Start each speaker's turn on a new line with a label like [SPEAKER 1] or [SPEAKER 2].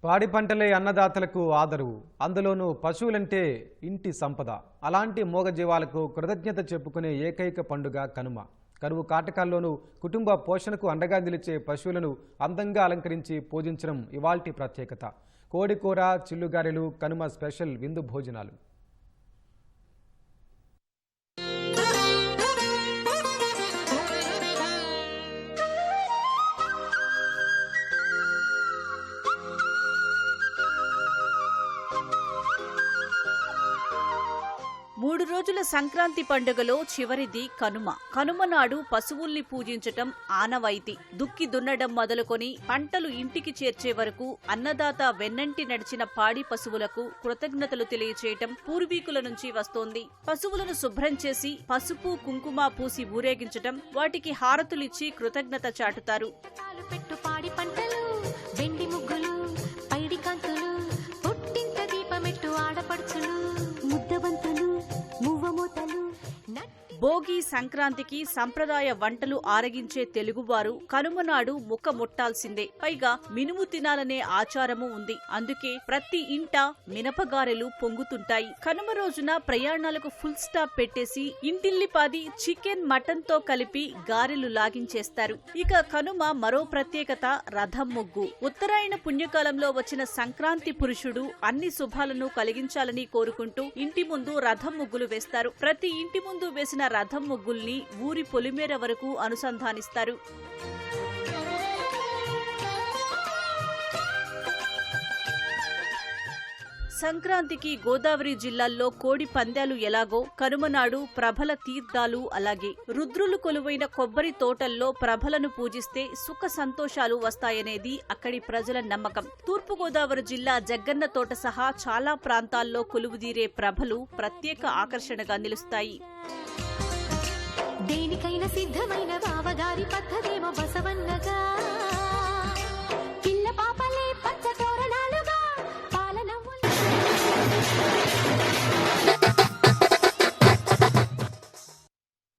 [SPEAKER 1] పాడి పంటలే అన్నదాతలకు ఆదరువు, అందులోనూ పశువులంటే ఇంటి సంపద. అలాంటి మూగజీవాలకు కృతజ్ఞత చెప్పుకునే ఏకైక పండుగ కనుమ. కరువు కాటకాల్లోనూ కుటుంబ పోషణకు అండగా నిలిచే పశువులను అందంగా అలంకరించి పూజించడం ఇవాల్టి ప్రత్యేకత. కోడికూర, చిల్లుగారెలు కనుమ స్పెషల్ విందు భోజనాలు.
[SPEAKER 2] మూడు రోజుల సంక్రాంతి పండుగలో చివరిది కనుమ. కనుమ నాడు పశువుల్ని పూజించటం ఆనవాయితీ. దుక్కి దున్నడం మొదలుకొని పంటలు ఇంటికి చేర్చే వరకు అన్నదాత వెన్నంటి నడిచిన పాడి పశువులకు కృతజ్ఞతలు తెలియచేయటం పూర్వీకుల నుంచి వస్తోంది. పశువులను శుభ్రం చేసి పసుపు కుంకుమ పూసి ఊరేగించటం, వాటికి హారతులిచ్చి కృతజ్ఞత చాటుతారు. భోగి, సంక్రాంతికి సంప్రదాయ వంటలు ఆరగించే తెలుగువారు కనుమనాడు ముక్క ముట్టాల్సిందే. పైగా మినుము తినాలనే ఆచారము ఉంది. అందుకే ప్రతి ఇంట మినపగారెలు పొంగుతుంటాయి. కనుమ రోజున ప్రయాణాలకు ఫుల్ స్టాప్ పెట్టేసి ఇంటిల్లిపాది చికెన్, మటన్ తో కలిపి గారెలు లాగించేస్తారు. ఇక కనుమ మరో ప్రత్యేకత రథం ముగ్గు. ఉత్తరాయణ పుణ్యకాలంలో వచ్చిన సంక్రాంతి పురుషుడు అన్ని శుభాలను కలిగించాలని కోరుకుంటూ ఇంటి ముందు రథం ముగ్గులు వేస్తారు. ప్రతి ఇంటి ముందు వేసిన రథం ముగ్గుల్ని ఊరి పొలిమేర వరకు అనుసంధానిస్తారు. సంక్రాంతికి గోదావరి జిల్లాల్లో కోడి పందాలు ఎలాగో కనుమనాడు ప్రభల తీర్థాలు అలాగే. రుద్రులు కొలువైన కొబ్బరి తోటల్లో ప్రభలను పూజిస్తే సుఖ సంతోషాలు వస్తాయనేది అక్కడి ప్రజల నమ్మకం. తూర్పుగోదావరి జిల్లా జగ్గన్న తోట సహా చాలా ప్రాంతాల్లో కొలువుదీరే ప్రభలు ప్రత్యేక ఆకర్షణగా నిలుస్తాయి.
[SPEAKER 3] దేనికైనా సిద్ధమైన బావగారి పద్ధతేమో బసవన్నగా